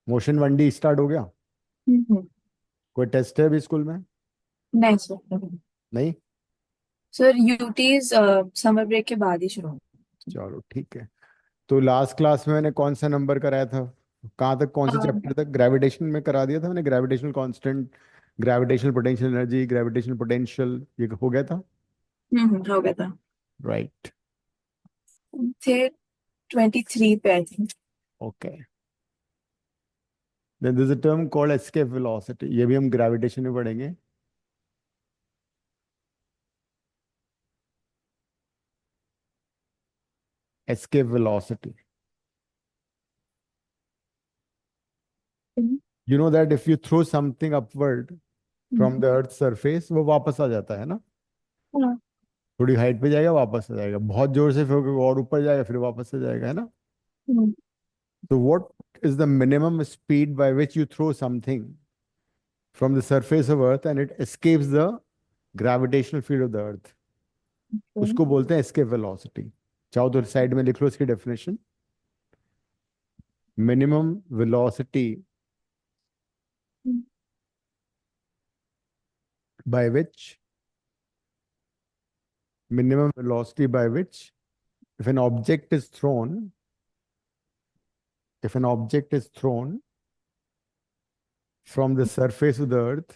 Motion 1D start हो गया? हम्म। कोई टेस्ट है अभी स्कूल में? नहीं सर। नहीं? सर यूटीज समर ब्रेक के बाद ही शुरू होंगे। चलो ठीक है। तो लास्ट क्लास में मैंने कौन सा नंबर कराया था? कहाँ तक, कौन से अम, चैप्टर तक? ग्रेविटेशन में करा दिया था मैंने, gravitational constant, gravitational potential energy, gravitational potential, ये हो गया था। हो गया था। राइट। थे 23 पे I think. Okay. Then this uh term called escape velocity, ये भी हम ग्रेविटेशन में पढ़ेंगे। Escape velocity, you know that if you throw something upward from the earth surface, वो वापस आ जाता है ना। हाँ। थोड़ी हाइट पे जाएगा वापस आ जाएगा, बहुत जोर से फेंकोगे और ऊपर जाएगा फिर वापस आ जाएगा, है ना। हम्म, तो what is the minimum speed by which you throw something from the surface of earth and it escapes the gravitational field of the earth? उसको बोलते हैं escape velocity। चाहो तो साइड में लिख लो इसकी definition. Minimum velocity by which minimum velocity by which if an object is thrown, if an object is thrown from the surface of the earth,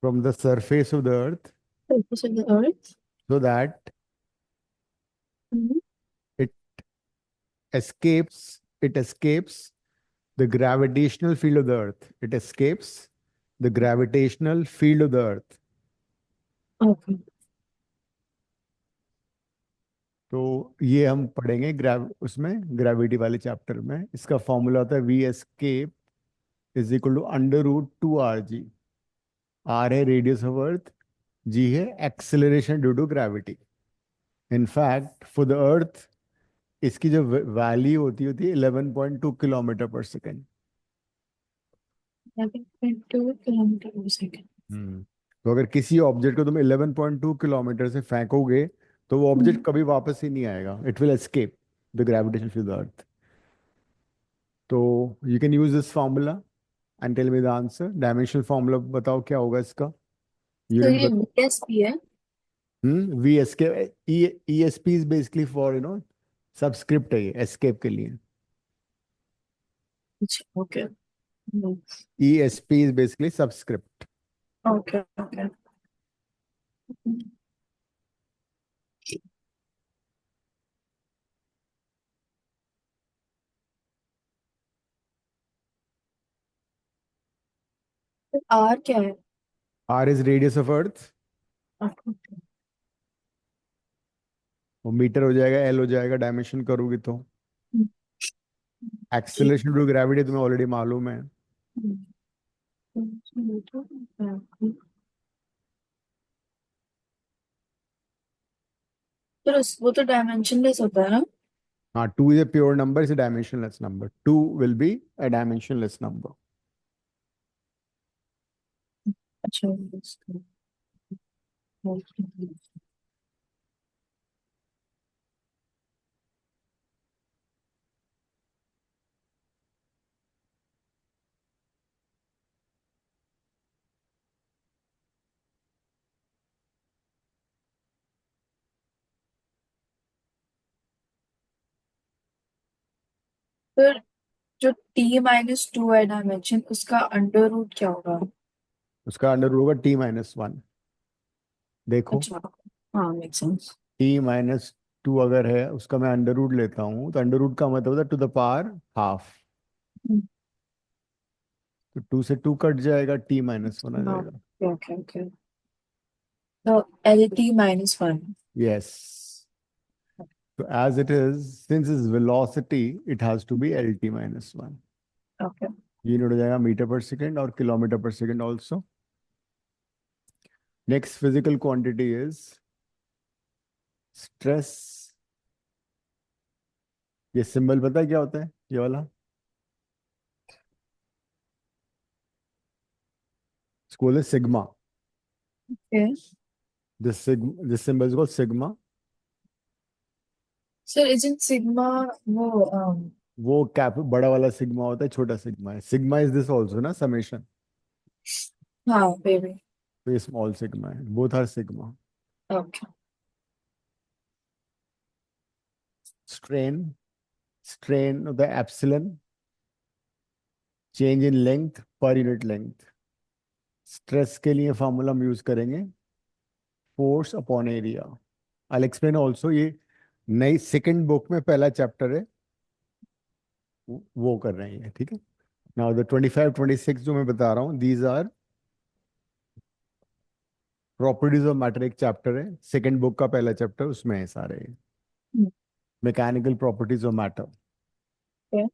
from the surface of the earth, surface of the earth. so that it it escapes the gravitational field of the earth, it escapes the gravitational field of the earth। Okay. तो ये हम पढ़ेंगे उसमें gravity वाले chapter में। इसका formula होता है v escape is equal to √2 r g। R है रेडियस ऑफ अर्थ, जी है acceleration due to gravity. In fact for the earth इसकी जो वैल्यू होती है 11.2 किलोमीटर पर सेकेंड। 11.2 किलोमीटर पर सेकेंड। तो अगर किसी ऑब्जेक्ट को तुम 11.2 किलोमीटर से फेंकोगे तो वो ऑब्जेक्ट कभी वापस ही नहीं आएगा, it will escape the gravitation to the earth. तो you can use this formula and tell me the answer. Dimensional formula बताओ क्या होगा इसका, तो यूनिट ये बताओ। बीएसपी है। वी एस के, e s p is basically for subscript है ये एस्केप के लिए। अच्छा okay. E s p is basically subscript. Okay okay. R क्या है? R is radius of earth. वो मीटर हो जाएगा, एल हो जाएगा, डायमेंशन करोगे तो। एक्सेलरेशन ड्यू ग्रेविटी तुम्हें ऑलरेडी मालूम है। पर वो तो डायमेंशनलेस होता है ना। हाँ, two is a pure number, is a dimensionless number, two will be a dimensionless number. अच्छा। फिर जो t-2 है डायमेंशन, उसका अंडर रूट क्या होगा? उसका अंडर रूट होगा t-1। देखो, अच्छा। हाँ मेक सेंस। t-2 अगर है उसका मैं अंडर रूट लेता हूँ तो अंडर रूट का मतलब होता है टू द पावर हाफ। तो 2 से 2 कट जाएगा, t-1 आ जाएगा। Okay okay okay. तो LT-1। यस। तो as it is, since is velocity, it has to be LT-1। Okay. Unit हो जाएगा मीटर पर सेकेंड और किलोमीटर पर second also. Next physical quantity is stress. ये सिंबल पता है क्या होता है, ये वाला? इसको बोलते sigma. This symbol is called sigma. Sir isn't sigma वो वो कैप बड़ा वाला सिग्मा होता है, छोटा सिग्मा है। सिग्मा इज दिस ऑल्सो ना, समेशन। हाँ बेबी। तो ये स्मॉल सिग्मा है, both are sigma. Okay. Strain, strain होता है epsilon, change in length per unit length. Stress के लिए फॉर्मूला हम यूज करेंगे force upon area. I explain also, ये नई सेकंड बुक में पहला चैप्टर है, वो कर रहे हैं, ठीक है। नाउ द 25 26 जो मैं बता रहा हूँ, these are properties of matter, एक चैप्टर है सेकंड बुक का, पहला चैप्टर उसमें है सारे mechanical properties of matter.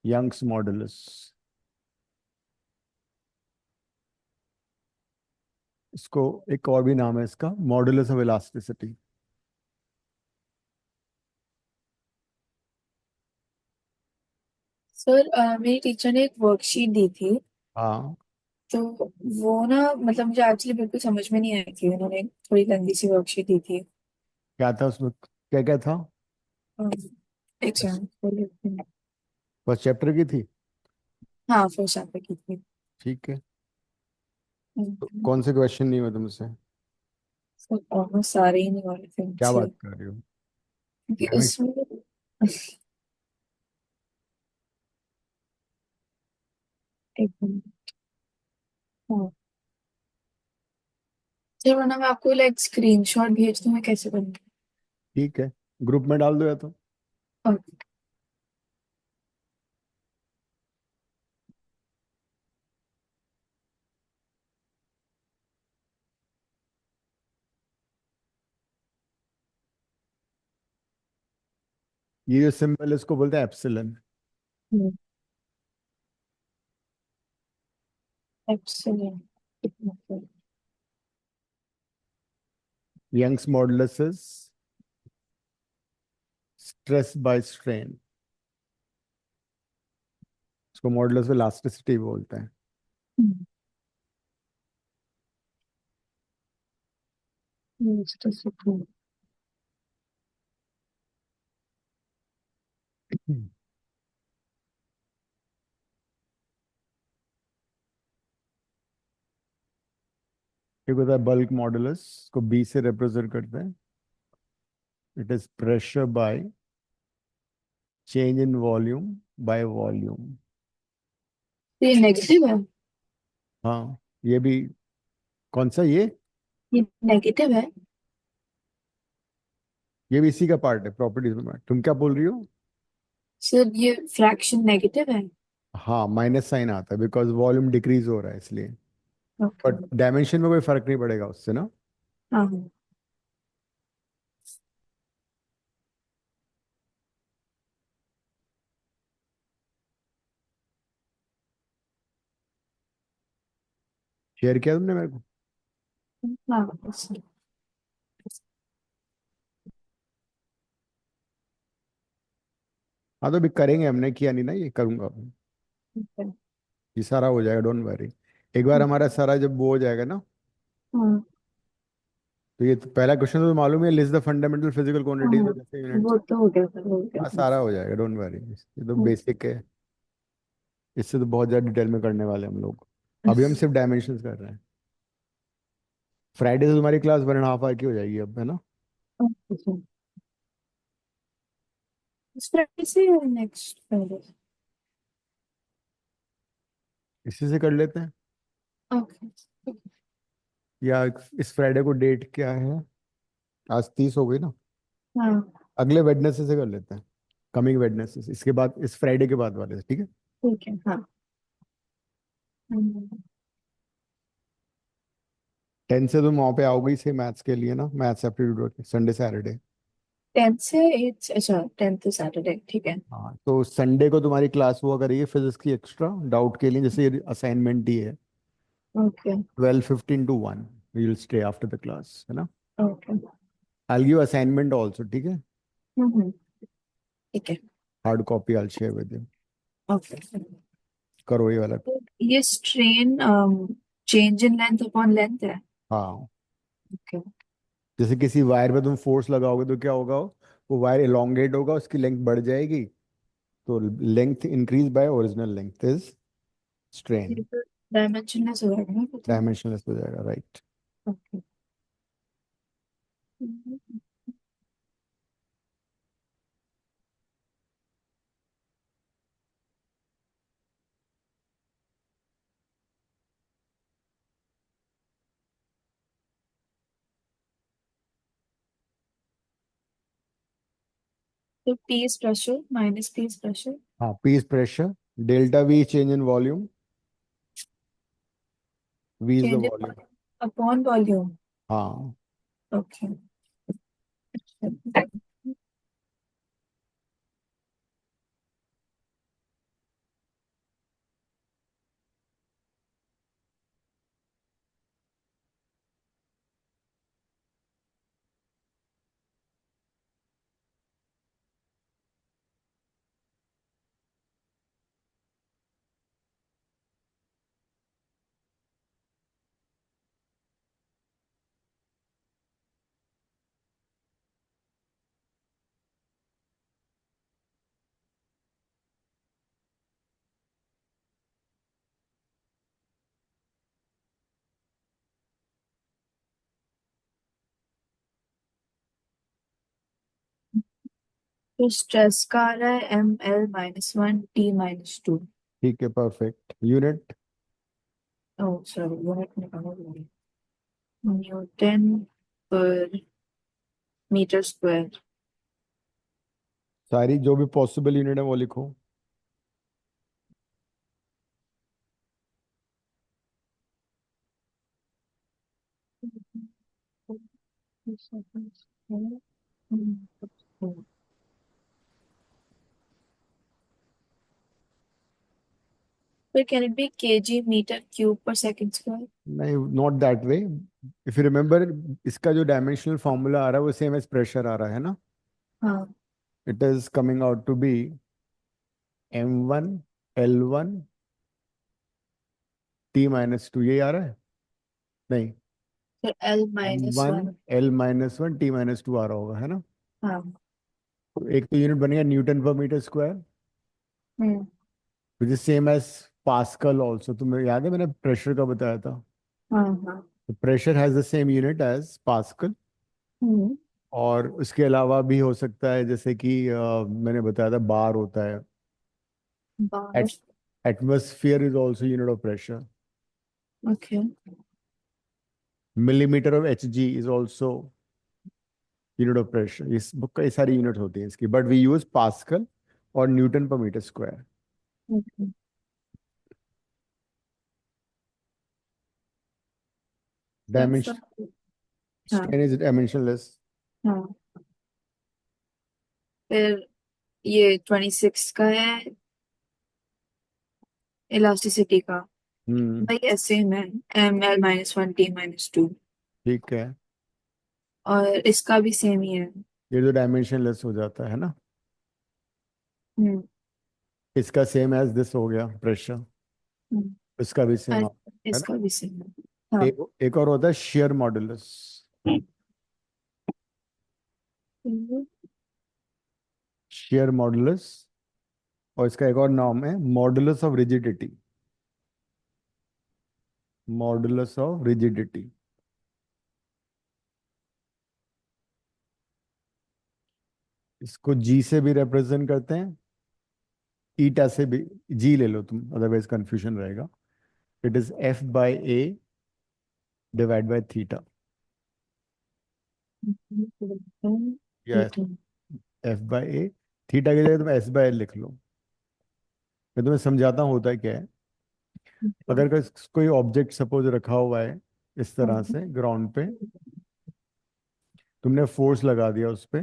Young's modulus, इसको एक और भी नाम है इसका, मॉडुलस ऑफ इलास्टिसिटी। सर मेरी टीचर ने एक वर्कशीट दी थी। हाँ, तो वो ना मतलब मुझे एक्चुअली बिल्कुल समझ में नहीं आई थी, उन्होंने थोड़ी गंदी सी वर्कशीट दी थी। क्या था उसमें, क्या क्या था? एग्जाम्पल। फर्स्ट चैप्टर की थी। हाँ फर्स्ट चैप्टर की थी। ठीक है, तो हम्म, कौन से क्वेश्चन नहीं हुए तुमसे? सर ऑलमोस्ट सारे ही नहीं हो रहे थे क्या मुझसे। बात कर रही हो? क्योंकि Damn it. उसमें एक मिनट। हाँ सर, वरना मैं आपको लाइक स्क्रीनशॉट भेज दूँ, मैं कैसे बनूँ? ठीक है, ग्रुप में डाल दो या तो। और ये जो सिंबल है इसको बोलते हैं epsilon. Excellent. Young's modulus is stress by strain, इसको मॉडुलस ऑफ इलास्टिसिटी बोलते हैं। एक होता है बल्क मॉडुलस, को बी से रिप्रेजेंट करते हैं। It is pressure by change in volume by volume. ये नेगेटिव है। हाँ, ये भी, कौन सा ये नेगेटिव है। ये भी इसी का पार्ट है प्रॉपर्टीज में। तुम क्या बोल रही हो? सर ये फ्रैक्शन नेगेटिव है। हाँ, माइनस साइन आता है बिकॉज वॉल्यूम डिक्रीज हो रहा है इसलिए। ओके। बट डायमेंशन में कोई फर्क नहीं पड़ेगा उससे ना। हाँ हाँ। शेयर किया तुमने मेरे को? हाँ बस। हाँ, तो अभी करेंगे, हमने किया नहीं ना, ये करूंगा अभी। ठीक है। ये सारा हो जाएगा, डोंट वरी। एक बार हमारा सारा जब वो हो जाएगा ना, हाँ तो ये तो पहला क्वेश्चन तो मालूम है, लिस्ट द फंडामेंटल फिजिकल हाँ क्वांटिटीज हाँ, ऑफ ऐसे यूनिट्स। वो तो हो गया सर, हो गया। हाँ, सारा हो जाएगा, डोंट वरी। ये तो हम्म, बेसिक है, इससे तो बहुत ज़्यादा डिटेल में करने वाले हैं हम लोग। अभी हम सिर्फ डायमेंशंस कर रहे हैं। फ्राइडे से तुम्हारी क्लास 1.5 आवर की हो जाएगी अब, है ना? अच्छा। इस फ्राइडे से नेक्स्ट फ्राइडे? इसी से कर लेते हैं, ओके। या इस फ्राइडे को डेट क्या है? आज 30 हो गई ना। हाँ अगले वेडनेसडे से कर लेते हैं, कमिंग वेडनेसडे, इसके बाद, इस फ्राइडे के बाद वाले से, ठीक है। ठीक है। हाँ 10 से तुम वहाँ पे आओगी से मैथ्स के लिए ना, मैथ्स एप्टीट्यूड संडे सैटरडे। 10 से 8, अच्छा 10 to सैटरडे, ठीक है। हाँ, तो संडे को तुम्हारी क्लास हुआ करेगी फिजिक्स की एक्स्ट्रा डाउट के लिए, जैसे ये असाइनमेंट ही है। Okay 12:15 to 1 we will stay after the class, है ना? Okay. I give assignment also, ठीक है। हम्म, ठीक है। Hard copy I share with you. Okay. करो ये वाला। तो ये strain change in length upon length है। हाँ, ओके। जैसे किसी वायर पे तुम फोर्स लगाओगे तो क्या होगा, वो वायर एलोंगेट होगा, उसकी लेंथ बढ़ जाएगी। तो length increase by original length is strain, dimensionless हो जाएगा ना फिर तो। डायमेंशनलेस हो जाएगा, राइट। ओके। तो P is pressure, minus P is pressure. हाँ, P is pressure, delta V change in volume, V is the Change in volume. volume upon volume. हाँ, Okay. तो स्ट्रेस का आ रहा है ML-1 T-2। ठीक है, perfect. Unit? Oh sorry, unit निकालो। Newton per metre square. सारी जो भी पॉसिबल यूनिट है वो लिखो। फिर can it be KG metre cube per second square? नहीं, not that way. If you remember, इसका जो डायमेंशनल फॉर्मूला आ रहा है वो सेम एज प्रेशर आ रहा है ना। हाँ। It is coming out to be M1 L1 T-2, यही आ रहा है? नहीं, फिर L M minus one one L minus one T-2 आ रहा होगा, है ना। हाँ। तो एक तो यूनिट बनेगा न्यूटन पर मीटर स्क्वायर, हम्म। Which is same as pascal also. तुम्हें याद है मैंने प्रेशर का बताया था? हाँ हाँ। Pressure has the same unit as pascal. Hmm. और उसके अलावा भी हो सकता है, जैसे कि मैंने बताया था बार होता है। Bar. Atmosphere is also unit of pressure. Okay. Millimetre of Hg is also unit of pressure. इस बुक कई सारी यूनिट होती है इसकी, बट वी यूज पास्कल और newton per metre square. Okay. Dimension, हाँ स्ट्रेन इज डायमेंशनलेस। हाँ। फिर ये 26 का है इलास्टिसिटी का। हम्म। भाई ऐसे में ML-1 T-2। ठीक है, और इसका भी सेम ही है। ये जो डायमेंशनलेस हो जाता है ना, हम्म। इसका सेम एज दिस हो गया प्रेशर, हम्म। इसका भी सेम और है ना। इसका भी सेम है। हाँ। एक और होता है शेयर मॉडुलस। हम्म। शेयर मॉडुलस, और इसका एक और नाम है modulus of rigidity. Modulus of rigidity, इसको जी से भी रिप्रेजेंट करते हैं, ईटा से भी। जी ले लो तुम, अदरवाइज कंफ्यूजन रहेगा। It is F/A divide by theta, या F/A। थीटा की जगह तुम S/L लिख लो। मैं तुम्हें समझाता हूँ होता है क्या है। अगर कोई ऑब्जेक्ट सपोज रखा हुआ है इस तरह से ग्राउंड पे, तुमने फोर्स लगा दिया उस पे,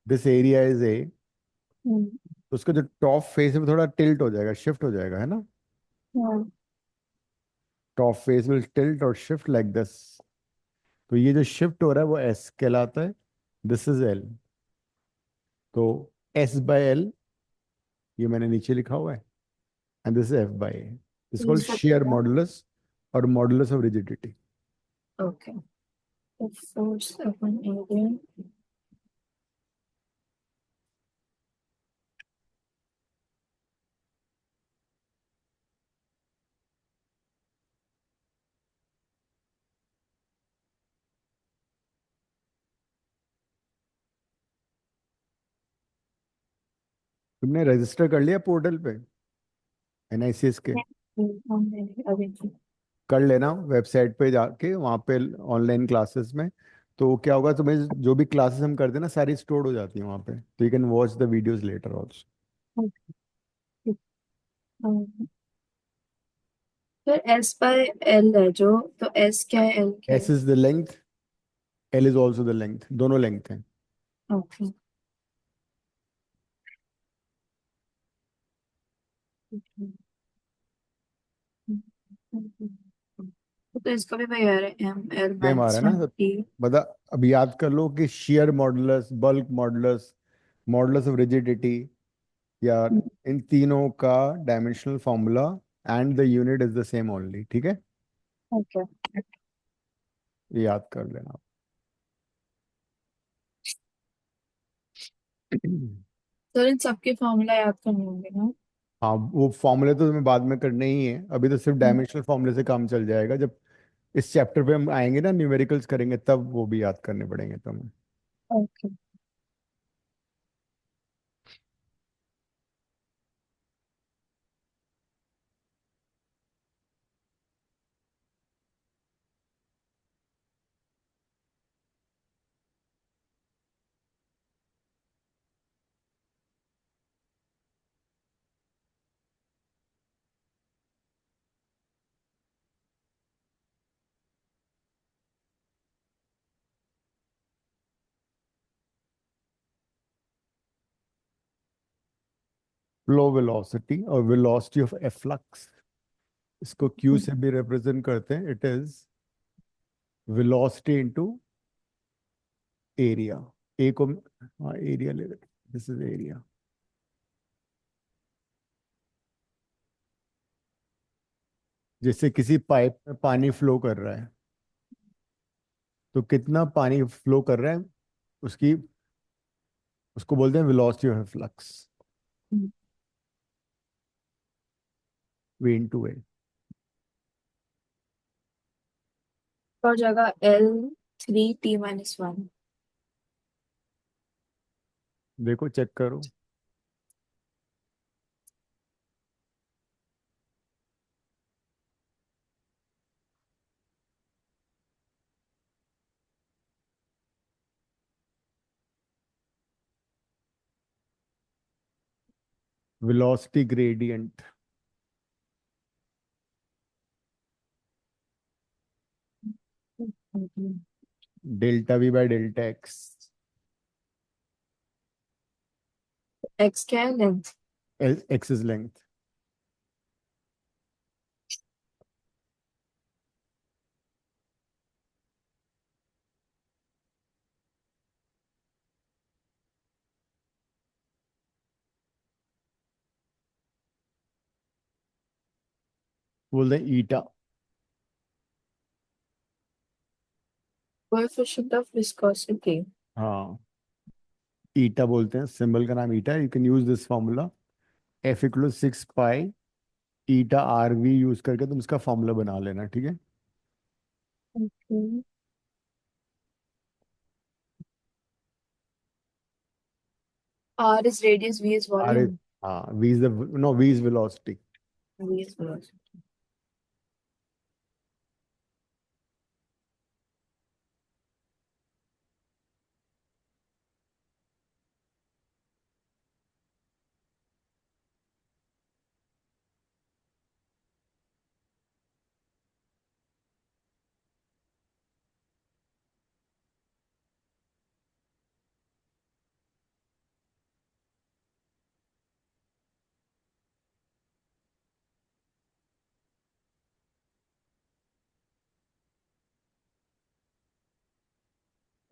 दिस एरिया इज A, तो उसका जो टॉप फेस है वो थोड़ा टिल्ट हो जाएगा, शिफ्ट हो जाएगा, है ना। टॉप फेस विल टिल्ट और शिफ्ट लाइक दिस। तो ये जो शिफ्ट हो रहा है वो S कहलाता है, दिस इज L। तो S/L, ये मैंने नीचे लिखा हुआ है, and this is F/A। It's called share modulus और मॉडुलस ऑफ रिजिडिटी। ओके। तो फोर्स अपन। तुमने रजिस्टर कर लिया पोर्टल पे एनआईसीएस के? अभी कर लेना वेबसाइट पे जाके, वहाँ पे ऑनलाइन क्लासेस में। तो क्या होगा, तुम्हें जो भी क्लासेस हम करते हैं ना, सारी स्टोर हो जाती है वहाँ पे, तो you can watch the videos later also. फिर एस बाय एल है जो, तो एस क्या है एल क्या एस है? Is the length, L is also the length, दोनों लेंथ हैं। ओके। तो इसका भी वही आ रहा है, एम एल सेम आ रहा माइनस है ना वन सब। टी। बता, अब याद कर लो कि share modulus, bulk modulus, modulus of rigidity, या इन तीनों का dimensional formula and the unit is the same only, ठीक है? ओके। ये याद कर लेना। सर इन सबके फॉर्मूला याद करने होंगे ना? हाँ, वो फॉर्मूले तो तुम्हें बाद में करने ही है, अभी तो सिर्फ डायमेंशनल फॉर्मूले से काम चल जाएगा। जब इस चैप्टर पे हम आएंगे ना, न्यूमेरिकल्स करेंगे, तब वो भी याद करने पड़ेंगे तुम्हें। ओके। फ्लो वेलोसिटी और वेलोसिटी ऑफ एफ्लक्स, इसको क्यू से भी रिप्रेजेंट करते हैं। It is velocity into area. A को, हाँ एरिया ले लेते, दिस इज एरिया। जैसे किसी पाइप में पानी फ्लो कर रहा है, तो कितना पानी फ्लो कर रहा है, उसकी, उसको बोलते हैं velocity of flux, v into A. और जगह L three T minus one. देखो चेक करो। Velocity gradient, delta v by delta x. X क्या है, लेंथ? X is length. बोलते हैं ईटा। Coefficient of viscosity. हाँ, ईटा बोलते हैं, सिंबल का नाम ईटा है। You can use this formula, F equal 6 pi eta R V use करके तुम इसका फॉर्मूला बना लेना, ठीक है? Okay. R is radius, V is R is, volume. हाँ V is the, no V is velocity. V is velocity.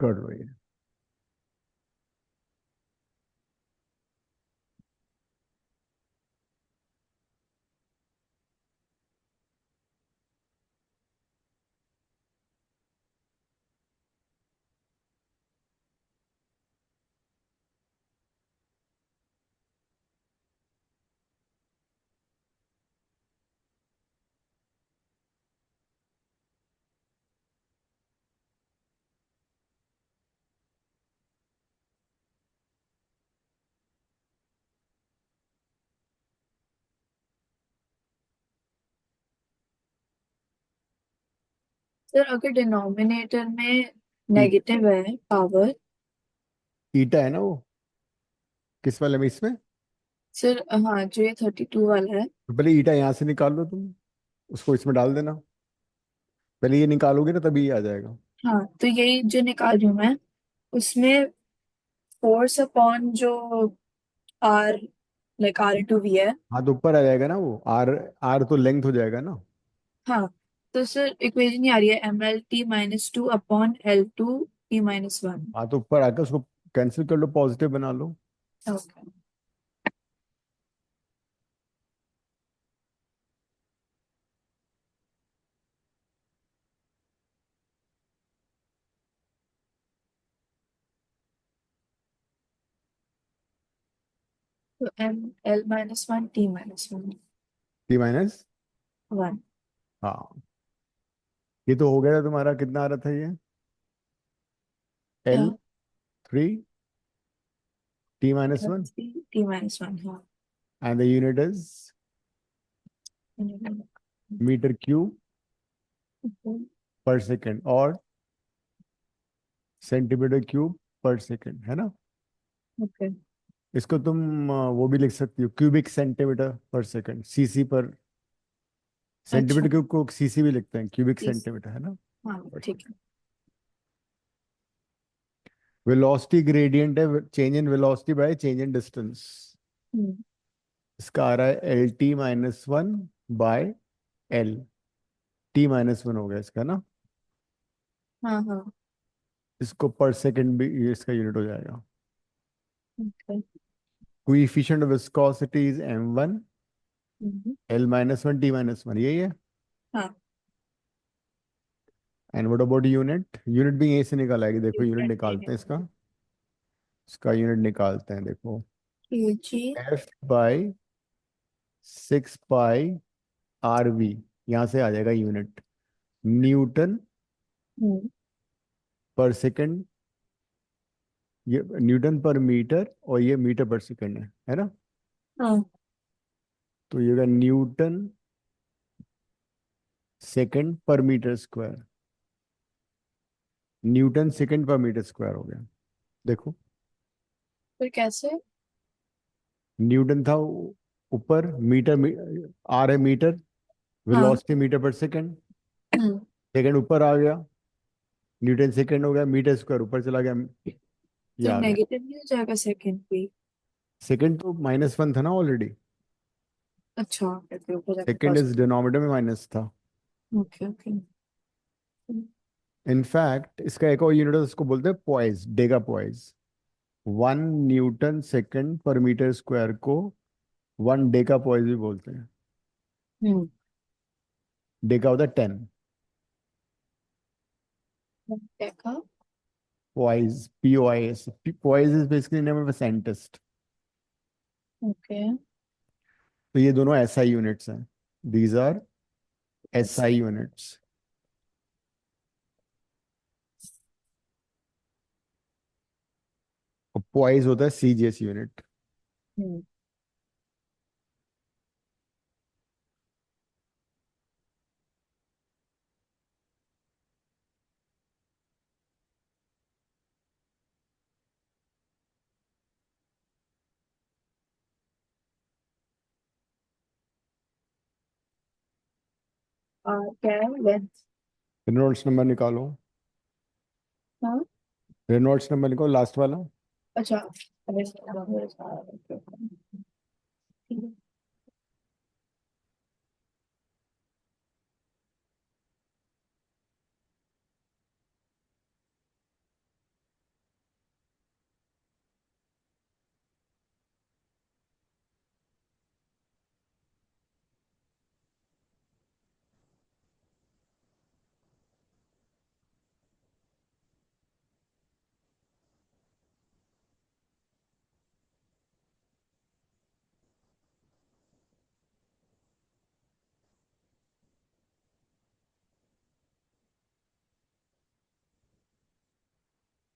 कर लो ये। सर अगर डिनोमिनेटर में ई, नेगेटिव है पावर। ईटा है ना वो, किस वाले में, इसमें? सर हाँ, जो ये 32 वाला है। तो पहले ईटा यहाँ से निकाल लो तुम, उसको इसमें डाल देना। पहले ये निकालोगे ना तभी ये आ जाएगा। हाँ, तो यही जो निकाल रही हूँ मैं, उसमें फोर्स अपॉन जो आर, लाइक R/V है। हाँ तो ऊपर आ जाएगा ना वो आर। आर तो लेंथ हो जाएगा ना। हाँ, तो सर इक्वेशन ये आ रही है ML T-2 upon L2 T-1। हाँ तो ऊपर आकर उसको कैंसिल कर लो, पॉजिटिव बना लो। ओके। तो ML-1 T-1। T - 1। हाँ, ये तो हो गया था तुम्हारा। कितना आ रहा था ये? क्या? L3 T - 1, T-1, हाँ। And the unit is metre cube per second और सेंटीमीटर क्यूब पर सेकेंड, है ना? ओके। इसको तुम वो भी लिख सकती हो, क्यूबिक सेंटीमीटर पर सेकेंड, सीसी पर। अच्छा। सेंटीमीटर क्यूब को सीसी भी लिखते हैं, क्यूबिक प्लीज। सेंटीमीटर, है ना? हाँ, ठीक है। वेलोसिटी ग्रेडियंट है change in velocity by change in distance. Hmm. इसका आ रहा है LT - 1 बाय L। T - 1 हो गया इसका ना। हाँ हाँ। इसको पर सेकंड भी ये इसका यूनिट हो जाएगा। Okay. Coefficient of viscosity is m1, hmm. L - 1 T - 1, यही है। हाँ। And what about unit? Unit भी यहीं से निकल आएगी, देखो यूनिट यूनिट ये निकालते हैं इसका। निकालो। इसका यूनिट निकालते हैं, देखो। kg। F/6 पाई RV, यहाँ से आ जाएगा यूनिट, न्यूटन हम्म। पर सेकंड। ये न्यूटन पर मीटर और ये मीटर पर सेकंड है ना? हाँ। तो ये होगा Newton second per metre square. Newton second per metre square हो गया, देखो। फिर कैसे? न्यूटन था ऊपर, मीटर आर है मीटर, हाँ। वेलोसिटी मीटर पर सेकंड। हम्म। सेकंड ऊपर आ गया, न्यूटन सेकंड हो गया, मीटर स्क्वायर ऊपर चला गया, ये तो आ गया। नेगेटिव नहीं हो जाएगा सेकंड भी? सेकंड तो -1 था ना ऑलरेडी। अच्छा, फिर ऊपर जाके सेकंड इज पॉजिटिव। डिनोमिनेटर में माइनस था। Okay okay. इनफैक्ट इसका एक और यूनिट है, उसको बोलते हैं पॉइस, डेगा poised. 1 Newton second per metre square को 1 डेका पॉइस भी बोलते हैं। हम्म। डेका होता है 10। देखा। Poised, POIS। Poised is basically name of a scientist. Okay. तो ये दोनों SI यूनिट्स हैं, दीज आर SI यूनिट्स। और पॉइस होता है CGS यूनिट। हम्म। क्या है लेंथ? रेनॉल्ड्स नंबर निकालो। हाँ। रेनॉल्ड्स नंबर निकालो, लास्ट वाला। अच्छा। अरे ठीक है।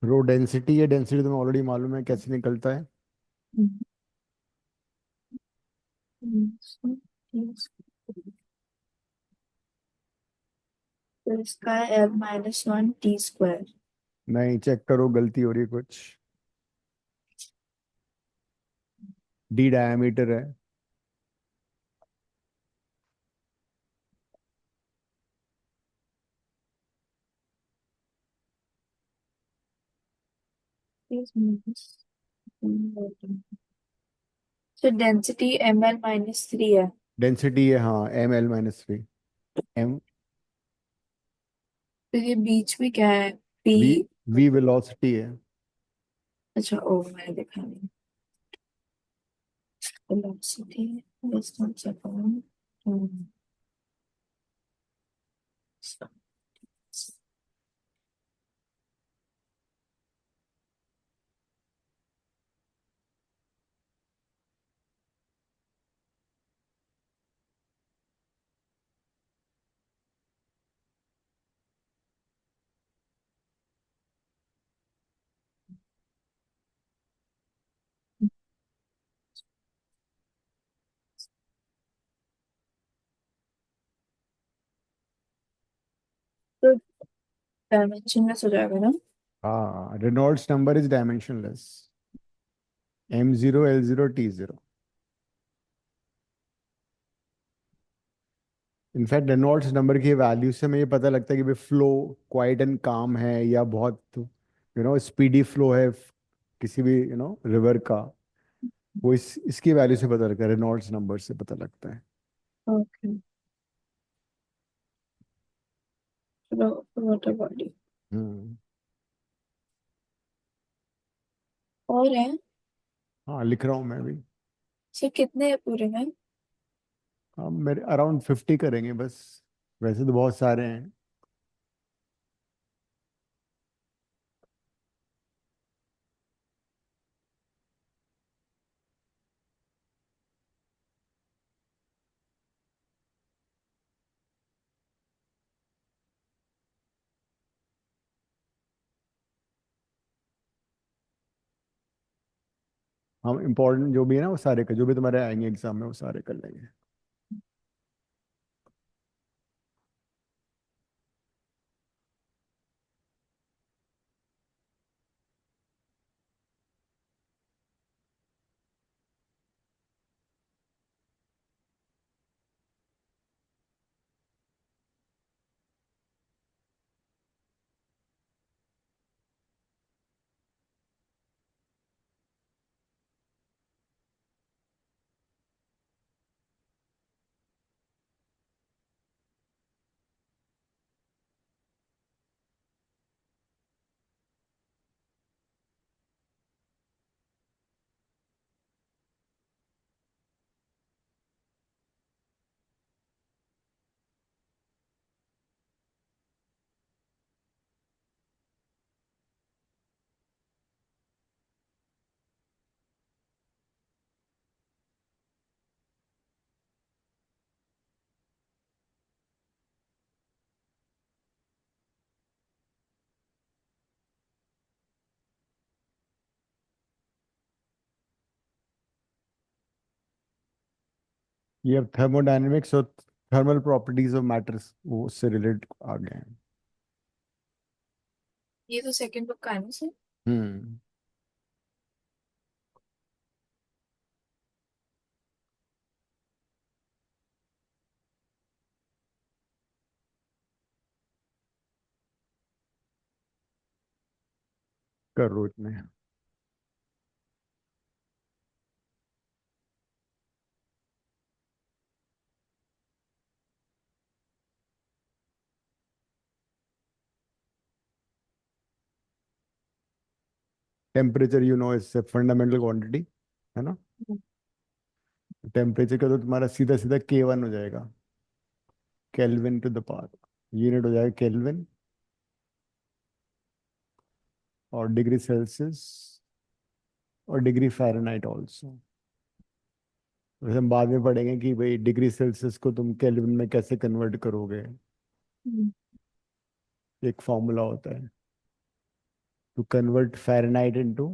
रो डेंसिटी है, डेंसिटी तुम्हें ऑलरेडी मालूम है कैसे निकलता है। हम्म। हम्म। तो इसका है L-1 T²। नहीं, चेक करो, गलती हो रही है कुछ। डी डायमीटर है। तो डेंसिटी Ml-3 है। डेंसिटी है, हाँ, Ml-3। एम तो ये बीच में क्या है? P। वी वी वेलोसिटी है। अच्छा, ओ मैंने देखा नहीं। Velocity distance upon. तो डायमेंशनलेस हो जाएगा ना? हाँ, Reynolds number is dimensionless. M0 L0 T0। In fact Reynolds number की वैल्यू से हमें ये पता लगता है कि भाई फ्लो क्वाइट एंड काम है या बहुत स्पीडी फ्लो है, किसी भी रिवर का। वो इसकी वैल्यू से पता लगता है, रेनॉल्ड्स नंबर से पता लगता है। ओके। Water body. हम्म। और है? हाँ, लिख रहा हूँ मैं भी। सर कितने है पूरे में? हम मेरे अराउंड 50 करेंगे बस। वैसे तो बहुत सारे हैं। हम इम्पोर्टेंट जो भी है ना, वो सारे कर, जो भी तुम्हारे आएंगे एग्जाम में, वो सारे कर लेंगे। ये अब थर्मोडायनेमिक्स और थर्मल प्रॉपर्टीज ऑफ मैटर्स वो उससे रिलेट आ गए हैं। ये तो सेकंड बुक का है ना सर? हम्म। कर रो इतने। टेम्परेचर इज फंडामेंटल क्वांटिटी, है ना। टेम्परेचर का तो तुम्हारा सीधा सीधा K1 हो जाएगा, kelvin to the power. Unit हो जाएगा केल्विन। और डिग्री सेल्सियस और डिग्री फ़ारेनहाइट ऑल्सो। वैसे हम बाद में पढ़ेंगे कि भाई डिग्री सेल्सियस को तुम केल्विन में कैसे कन्वर्ट करोगे। एक फॉर्मूला होता है to convert Fahrenheit into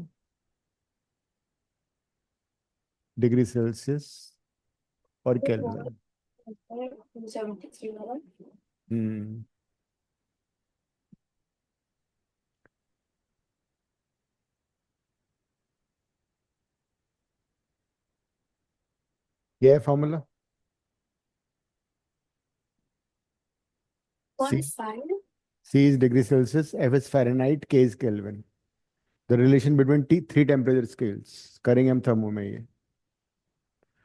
degree Celsius और केल्विन। 73 वाला। हम्म। ये है फॉर्मूला। कौन सी side? C is degree Celsius, F is Fahrenheit, K is Kelvin. The relation between T three temperature scales करेंगे हम थर्मो में ये।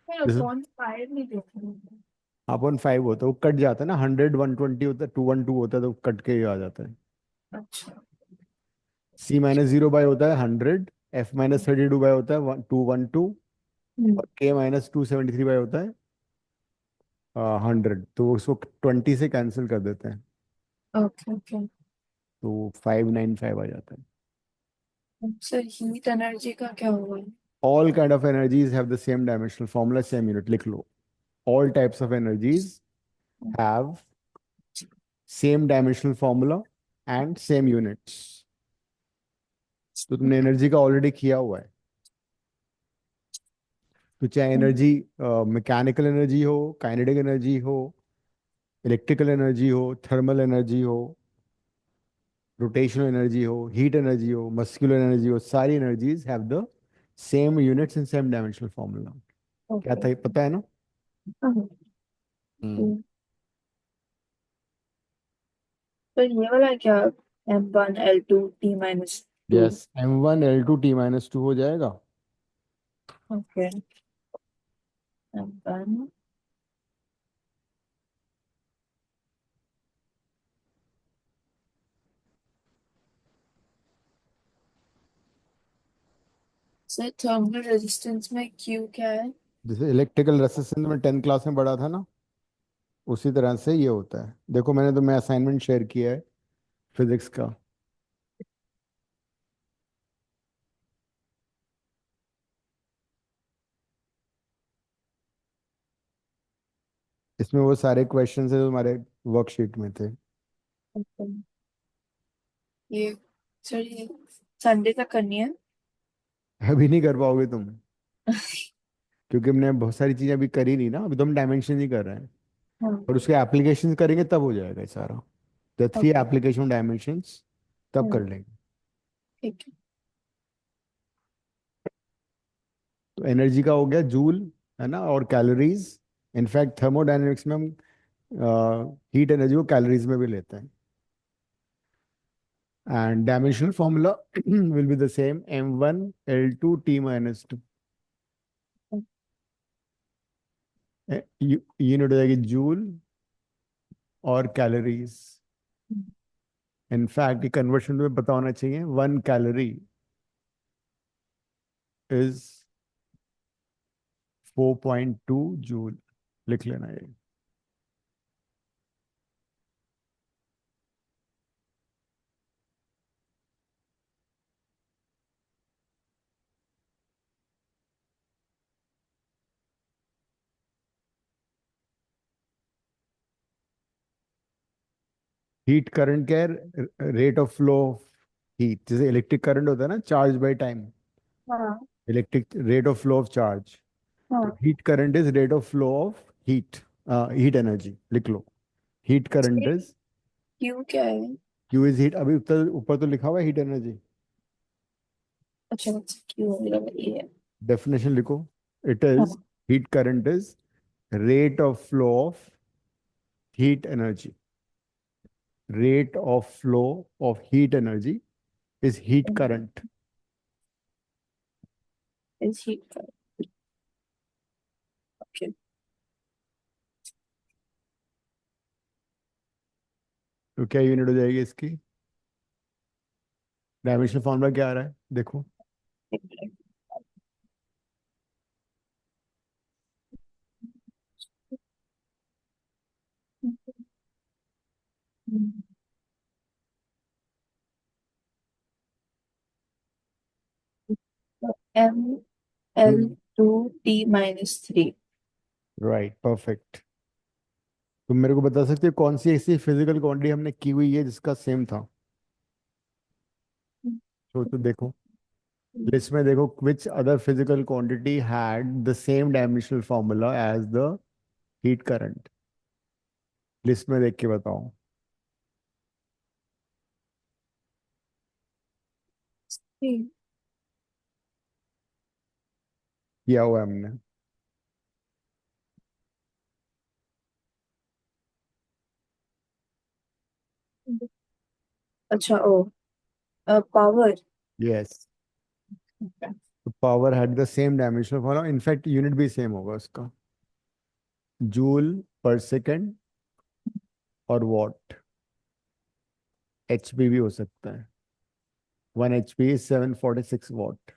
मैं जैसे कौन साइड नहीं देख रही हूँ। अपन फाइव होता है वो कट जाता है ना, 100 120 होता है, 212 होता है तो कट के ही आ जाता है। अच्छा। सी माइनस जीरो बाय होता है 100, एफ माइनस 32 बाय होता है 212, हम्म। और के माइनस 273 बाय होता है 100। तो उसको 20 से कैंसिल कर देते हैं, ओके ओके। तो 595 आ जाता है। सर हीट एनर्जी का क्या हुआ है? All kind of energies have the same dimensional formula, same unit लिख लो। All types of energies have same dimensional formula and same units. तो तुमने एनर्जी का ऑलरेडी किया हुआ है। तो चाहे एनर्जी मैकेनिकल एनर्जी हो, काइनेटिक एनर्जी हो, इलेक्ट्रिकल एनर्जी हो, थर्मल एनर्जी हो, रोटेशनल एनर्जी हो, हीट एनर्जी हो, मस्कुलर एनर्जी हो, सारी energies have the same units and same dimensional formula. क्या ओके। था, पता है ना? हाँ। हम्म। तो ये वाला क्या? M1 L2 T-2। Yes, M1 L2 T-2 हो जाएगा। Okay. M1। Sir thermal resistance में Q क्या है? जैसे इलेक्ट्रिकल रेजिस्टेंस में 10th क्लास में पढ़ा था ना, उसी तरह से ये होता है। देखो मैंने तुम्हें असाइनमेंट शेयर किया है फिजिक्स का। इसमें वो सारे क्वेश्चंस है जो तुम्हारे वर्कशीट में थे। ओके। ये सर ये संडे तक करनी है? अभी नहीं कर पाओगे तुम, क्योंकि हमने बहुत सारी चीजें अभी करी नहीं ना, अभी तो हम डायमेंशन ही कर रहे हैं। हाँ। और उसके एप्लीकेशन करेंगे तब हो जाएगा ये सारा। The three okay. Application dimensions तब कर लेंगे। ठीक है। तो एनर्जी का हो गया जूल, है ना, और कैलोरीज। इनफैक्ट थर्मोडायनेमिक्स में हम हीट एनर्जी को कैलोरीज में भी लेते हैं। And dimensional formula will be the same, M1 L2 T-2। Unit हो जाएगी जूल और कैलोरीज। इनफैक्ट ये कन्वर्शन तुम्हें पता होना चाहिए, 1 कैलोरी इज 4.2 जूल। लिख लेना ये। हीट करंट क्या है? Rate of flow of heat. जैसे इलेक्ट्रिक करंट होता है ना, चार्ज बाय टाइम, हाँ electric rate of flow of charge. तो हाँ। Heat current is rate of flow of heat, heat energy लिख लो। हीट करंट इज, Q क्या है? Q is heat. अभी ऊपर ऊपर तो लिखा हुआ है हीट एनर्जी। अच्छा अच्छा, Q मेरा ये है। डेफिनेशन लिखो। इट इज, हाँ। Heat current is rate of flow of heat energy. Rate of flow of heat energy is heat current. इस हीट का। ओके। तो क्या यूनिट हो जाएगी इसकी? डायमेंशनल फॉर्मूला क्या आ रहा है देखो। M L2T-3। Right, perfect. तुम मेरे को बता सकते हो कौन सी ऐसी फिजिकल क्वांटिटी हमने की हुई है जिसका सेम था? तो देखो लिस्ट में देखो, which other physical quantity had the same dimensional formula as the heat current? List में देख के बताओ। किया हुआ है हमने। अच्छा ओ, power. Yes, power had the same dimensional form, in fact unit भी सेम होगा उसका, जूल पर सेकेंड और वॉट। एचपी भी हो सकता है, 1 HP is 746 वॉट।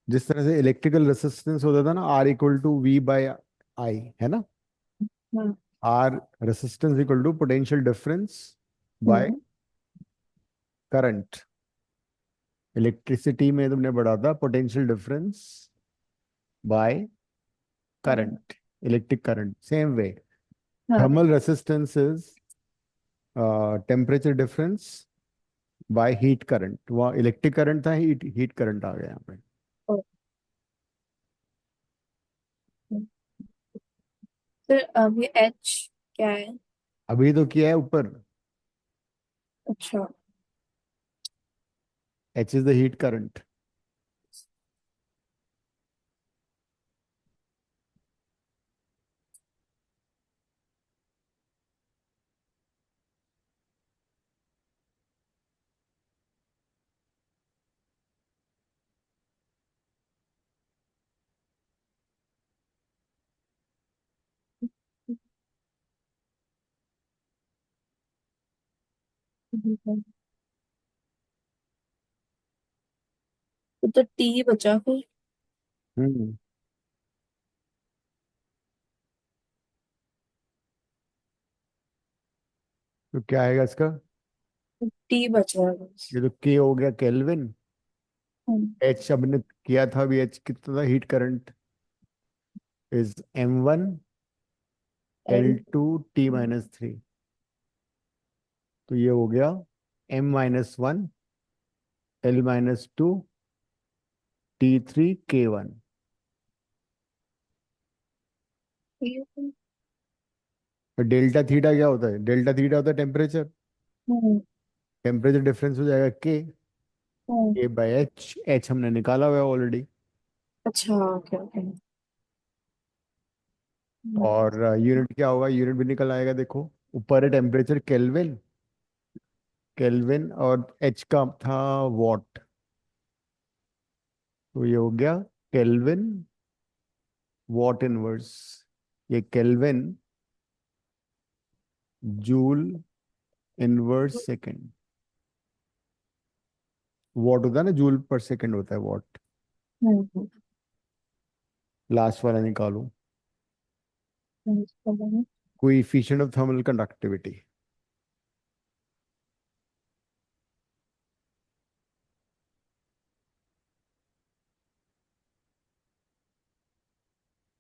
जिस तरह से इलेक्ट्रिकल रेसिस्टेंस होता था ना, R = V/I, है ना। Hmm. R resistance equal to potential difference by hmm. Current. Electricity में तुमने पढ़ा था potential difference by current, electric current, same way. हाँ। Thermal resistance is temperature difference by heat current. वहाँ इलेक्ट्रिक करंट था, heat heat current आ गया यहाँ पे। ओ, फिर अब ये एच क्या है? अभी तो किया है ऊपर, अच्छा। H is the heat current. तो टी बचा फिर। हम्म। तो क्या आएगा इसका? टी बचा है बस। ये तो के हो गया केल्विन। हम्म। एच हमने किया था अभी, एच कितना था, heat current is M1 L. L2 T-3। तो ये हो गया M-1 L-2 T3 K1। तो डेल्टा थीटा क्या होता है? डेल्टा थीटा होता है टेम्परेचर। हम्म। टेम्परेचर डिफरेंस हो जाएगा के, हम्म। K/H। एच हमने निकाला हुआ है ऑलरेडी। अच्छा ओके ओके। और यूनिट क्या होगा? यूनिट भी निकल आएगा, देखो ऊपर है टेम्परेचर केल्विन, केल्विन और एच का था वॉट। तो ये हो गया केल्विन वॉट इनवर्स। ये kelvin joule inverse second. What होता है ना, जूल पर सेकेंड होता है वॉट। हम्म। लास्ट वाला निकालो, कोएफिशिएंट ऑफ थर्मल कंडक्टिविटी।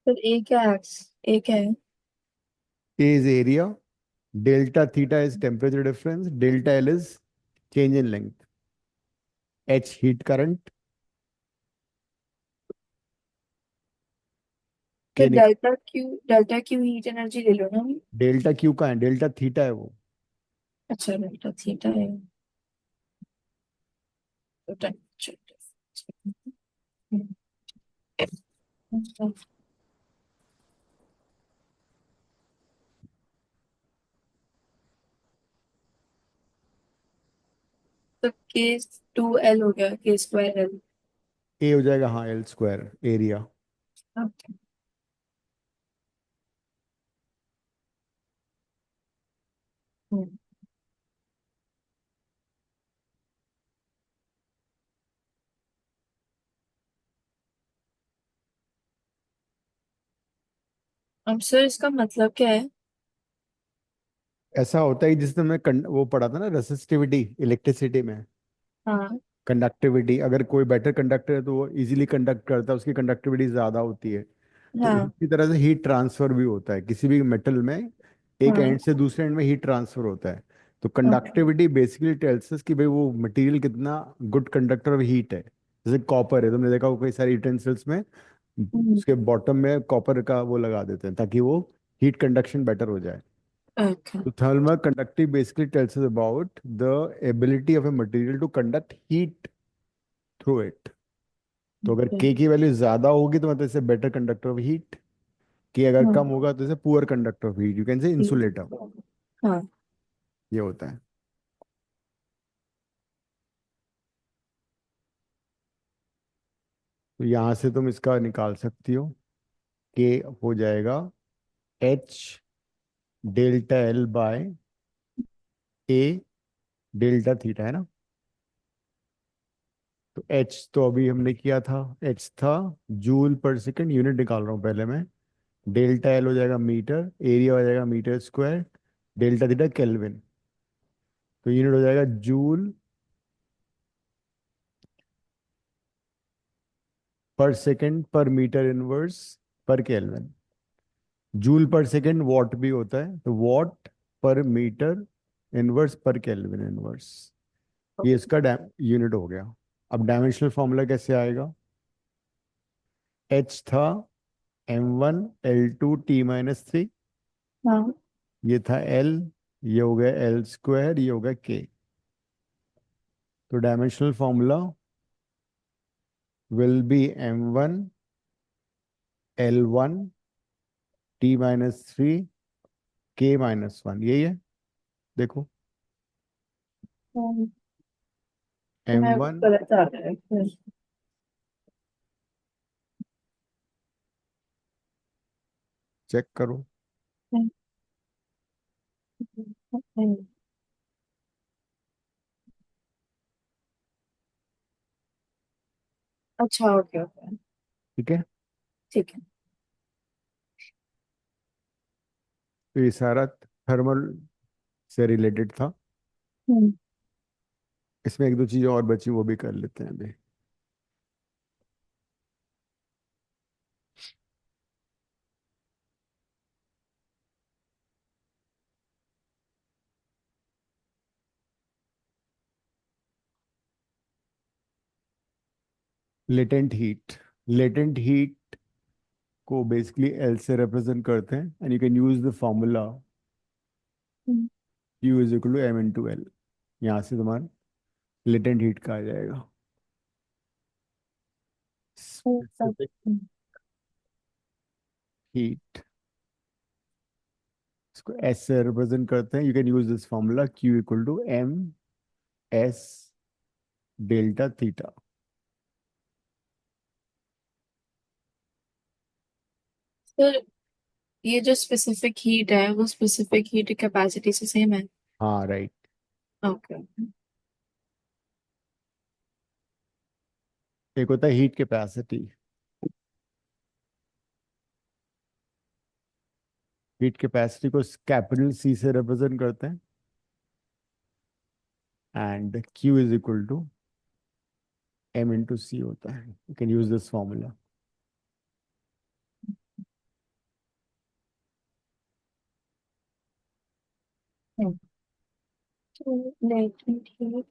फिर ए क्या है? ए क्या है? A is area, delta theta is temperature difference, delta L is change in length, H heat current, फिर के निकल। डेल्टा क्यू हीट एनर्जी ले लो ना अभी। डेल्टा क्यू का है? डेल्टा थीटा है वो। अच्छा डेल्टा थीटा है तो टेम्परेचर। तो K2L हो गया, K2L। ए हो जाएगा, हाँ, L² एरिया। अब सर इसका मतलब क्या है? ऐसा होता है कि जिसने मैं वो पढ़ा था ना, रेसिस्टिविटी इलेक्ट्रिसिटी में, हाँ। कंडक्टिविटी, अगर कोई बेटर कंडक्टर है तो वो इजीली कंडक्ट करता है, उसकी कंडक्टिविटी ज़्यादा होती है। तो हाँ। उसी तरह से हीट ट्रांसफर भी होता है किसी भी मेटल में, एक हाँ। एंड से दूसरे एंड में हीट ट्रांसफर होता है। तो okay. Conductivity basically tells us कि भाई वो मटेरियल कितना गुड कंडक्टर ऑफ हीट है। जैसे कॉपर है, तुमने देखा होगा कई सारे यूटेंसिल्स में उसके बॉटम में कॉपर का वो लगा देते हैं ताकि वो हीट कंडक्शन बेटर हो जाए। ओके। तो thermal conductivity basically tells us about the ability of a material to conduct heat through it. तो अगर ओके। K की वैल्यू ज्यादा होगी तो मतलब इसे बेटर कंडक्टर ऑफ हीट। कि अगर हाँ। कम होगा तो इसे poor conductor of heat, you can say insulator. हाँ। ये होता है। तो यहाँ से तुम इसका निकाल सकती हो, के हो जाएगा H delta L by A delta theta, है ना। तो एच तो अभी हमने किया था, एच था जूल पर सेकंड, यूनिट निकाल रहा हूँ पहले मैं। डेल्टा एल हो जाएगा मीटर, एरिया हो जाएगा metre square, delta theta kelvin. तो यूनिट हो जाएगा joule per second per metre inverse per kelvin. Joule per second watt भी होता है, तो watt per metre inverse per kelvin inverse. ये इसका यूनिट हो गया। अब डायमेंशनल फॉर्मूला कैसे आएगा। एच था m1 L2 T-3, हाँ। ये था L, ये हो गया L स्क्वायर, ये हो गया K। तो dimensional formula will be m1 L1 T-3 K-1, यही है। देखो मैं m1, गलत आ रहा है फिर। चेक करो। अच्छा, ओके ओके। ठीक है। ठीक है। तो ये सारा थर्मल से रिलेटेड था। हम्म। इसमें एक दो चीजें और बची, वो भी कर लेते हैं अभी। लेटेंट हीट को बेसिकली एल से रिप्रेजेंट करते हैं, and you can use the formula hmm. Q is equal to m × L। यहाँ से तुम्हारा लेटेंट हीट का आ जाएगा। स्पेसिफिक हीट, इसको S से रिप्रेजेंट करते हैं। You can use this formula Q equal to M S delta theta. Sir, ये जो स्पेसिफिक हीट है वो स्पेसिफिक हीट कैपेसिटी से सेम है? हाँ राइट। ओके। एक होता है हीट कैपेसिटी। हीट कैपेसिटी को कैपिटल C से रिप्रेजेंट करते हैं, and Q is equal to M × C होता है। You can use this formula. तो लेटेंट हीट,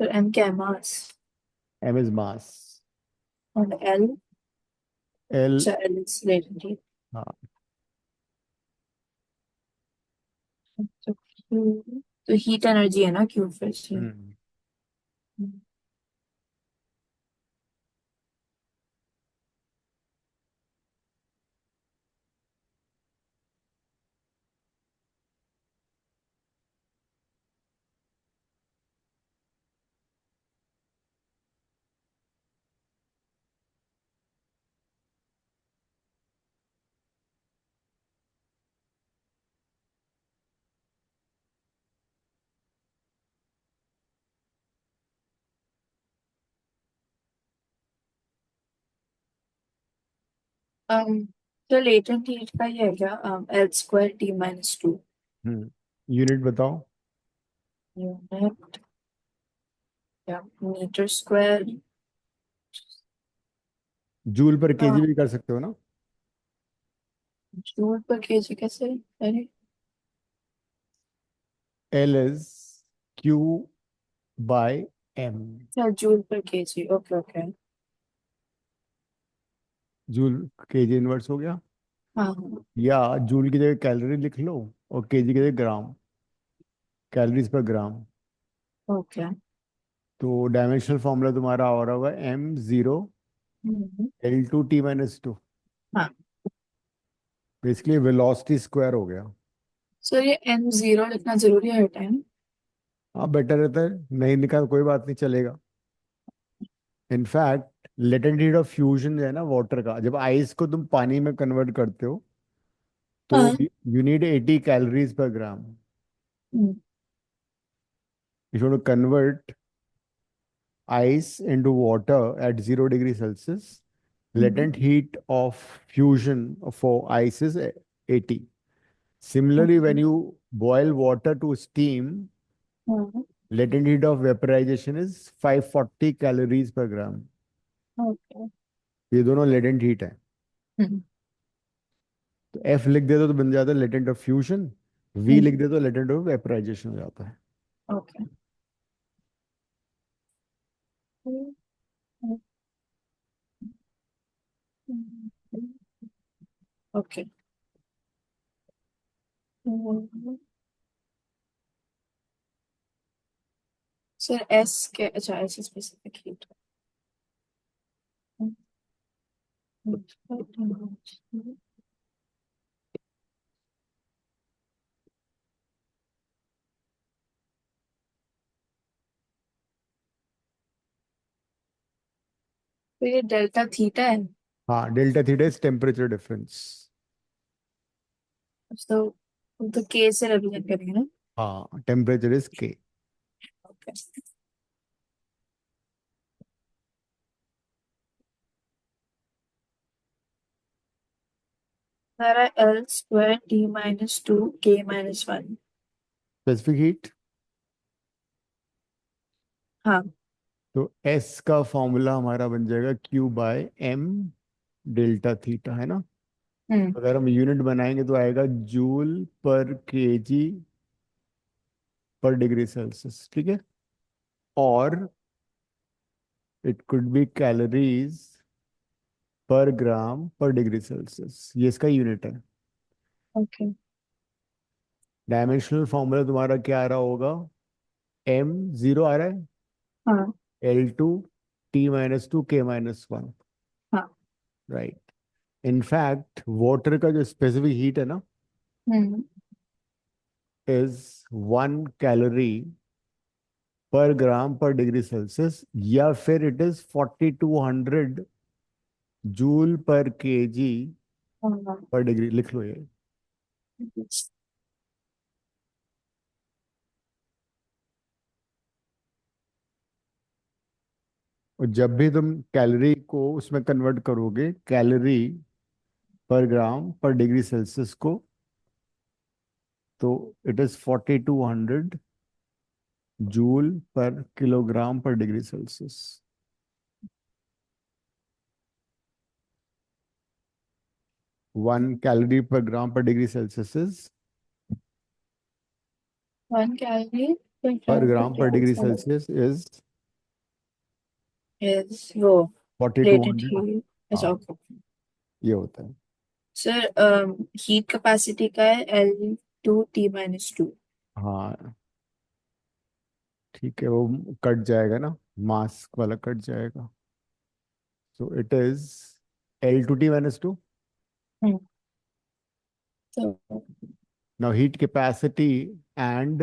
फिर एम क्या है, मास? M is mass. और एल? L, अच्छा, एल इज लेटेंट हीट। हाँ। तो Q, तो हीट एनर्जी है ना क्यू फिर से? हम्म। um, तो लेटेंट हीट का ये है क्या, L2 T-2? यूनिट बताओ। यूनिट या metre square? Joule per KG भी कर सकते हो ना। जूल पर केजी कैसे? अरे। L is Q/M। अच्छा, joule per KG, okay okay. Joule KG inverse हो गया। हाँ हाँ। या जूल की जगह कैलोरी लिख लो, और केजी की जगह ग्राम, कैलोरीज पर ग्राम। ओके। तो डायमेंशनल फॉर्मूला तुम्हारा और होगा M0 L2 T - 2। हाँ। बेसिकली वेलोसिटी स्क्वायर हो गया। सर ये m0 लिखना जरूरी है हर टाइम? हाँ, बेटर रहता है, नहीं निकाल कोई बात नहीं, चलेगा। In fact latent heat of fusion जो है ना वाटर का, जब आइस को तुम पानी में कन्वर्ट करते हो तो हाँ। यू नीड 80 कैलोरीज पर ग्राम। हम्म। If you want to convert ice into water at 0 degree Celsius, latent hmm. heat of fusion for ice is 80. Similarly, when okay. you boil water to steam, हाँ। latent heat of vaporization is 540 calories पर ग्राम। Okay. ये दोनों latent heat है। हम्म। तो F लिख दे तो बन जाता है लेटेंट ऑफ फ्यूजन, वी लिख हम्म। दे तो लेटेंट ऑफ वेपोराइजेशन हो जाता है। ओके। ओके। सर एस के, अच्छा एस स्पेसिफिक हीट। तो ये डेल्टा थीटा है। हाँ, delta theta is temperature difference. तो के से रिप्रेजेंट करेंगे ना? हाँ, टेम्परेचर इज के। ओके। हमारा L2T - 2 K - 1। Specific heat. हाँ। तो एस का फॉर्मूला हमारा बन जाएगा Q/m डेल्टा थीटा, है ना। हम्म। अगर हम यूनिट बनाएंगे तो आएगा जूल पर केजी पर डिग्री सेल्सियस, ठीक है। और इट कुड बी कैलोरीज पर ग्राम पर डिग्री सेल्सियस, ये इसका यूनिट है। ओके। डायमेंशनल फॉर्मूला तुम्हारा क्या आ रहा होगा, m0 आ रहा है, हाँ। L2T - 2 K - 1, हाँ। राइट। इनफैक्ट वाटर का जो स्पेसिफिक हीट है ना हम्म। इज 1 कैलोरी पर ग्राम पर डिग्री सेल्सियस, या फिर it is 4200 joule per KG हाँ। पर डिग्री, लिख लो ये। और जब भी तुम कैलोरी को उसमें कन्वर्ट करोगे कैलोरी पर ग्राम पर डिग्री सेल्सियस को, तो इट इज 4200 जूल पर किलोग्राम पर डिग्री सेल्सियस। 1 कैलोरी पर ग्राम पर डिग्री सेल्सियस इज, 1 कैलोरी पर पर ग्राम पर ग्राम पर degree degree Celsius Celsius is is वो 4200। Rated heat. अच्छा हाँ, ओके। ये होता है। सर हीट कैपेसिटी का है L2T - 2। हाँ, ठीक है, वो कट जाएगा ना, मास्क वाला कट जाएगा। So it is L2T - 2। Hmm. तो now heat capacity and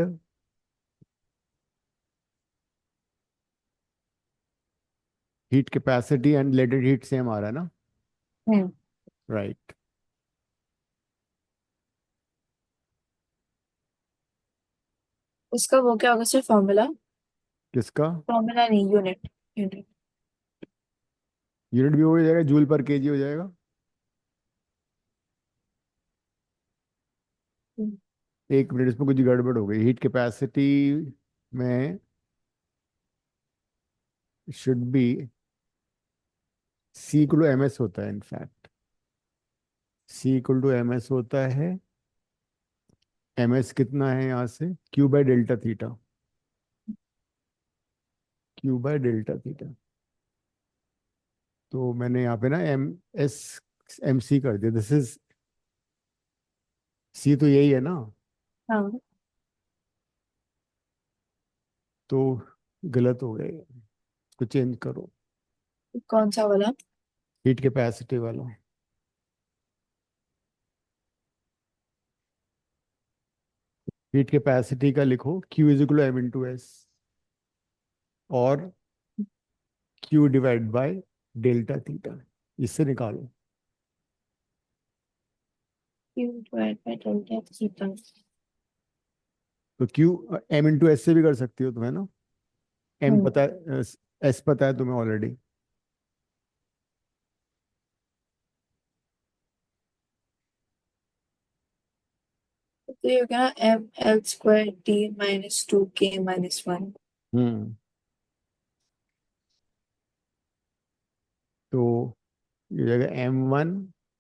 latent heat same आ रहा है ना, हम्म। राइट। उसका वो क्या होगा सर फॉर्मूला? किसका? फॉर्मूला नहीं, यूनिट। यूनिट। यूनिट भी हो जाएगा, जूल पर केजी हो जाएगा। एक मिनट, इसमें कुछ गड़बड़ हो गई। हीट कैपेसिटी में शुड बी C = MS होता है। इनफैक्ट C = MS होता है। MS कितना है यहाँ से, Q/डेल्टा थीटा। Q/डेल्टा थीटा। तो मैंने यहाँ पे ना MS MC कर दिया, दिस इज C, तो यही है ना। हाँ। तो गलत हो गए, इसको चेंज करो। कौन सा वाला? हीट कैपेसिटी वाला। हीट कैपेसिटी का लिखो Q is equal M into S, और Q divide by delta theta, इससे निकालो। Q divide by delta theta. तो Q एम इंटू एस से भी कर सकती हो तुम्हें ना, एम हम्म। पता है, एस पता है तुम्हें ऑलरेडी। तो ये हो गया ना mL2T-2K-1। हम्म। तो ये जगह M1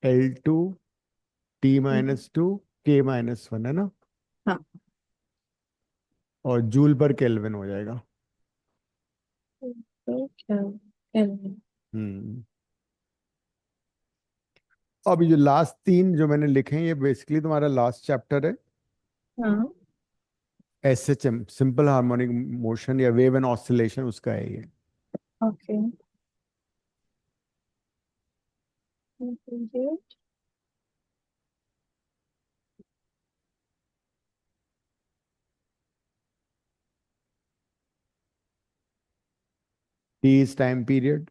L2 T-2 K-1 है ना, हाँ। और जूल पर केल्विन हो जाएगा। तो क्या Kelvin। हम्म। अब ये जो लास्ट तीन जो मैंने लिखे हैं, ये बेसिकली तुम्हारा लास्ट चैप्टर है, हाँ। SHM, सिंपल हार्मोनिक मोशन या वेव एंड ऑसिलेशन, उसका है ये। Okay. T is time period.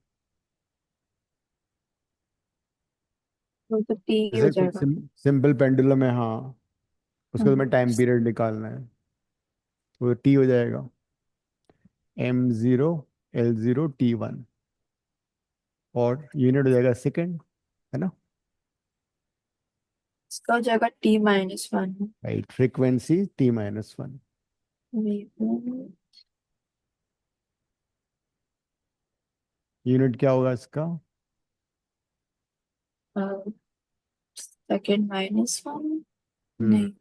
तो T हो जैसे कोई जाएगा। सिंपल पेंडुलम है, हाँ, उसका हाँ। तुम्हें टाइम पीरियड निकालना है, तो T हो जाएगा M0 L0 T1, और यूनिट हो जाएगा सेकेंड, है ना। इसका हो जाएगा T-1। Right, frequency T-1। Unit क्या होगा इसका? सेकेंड -1। हम्म। नहीं।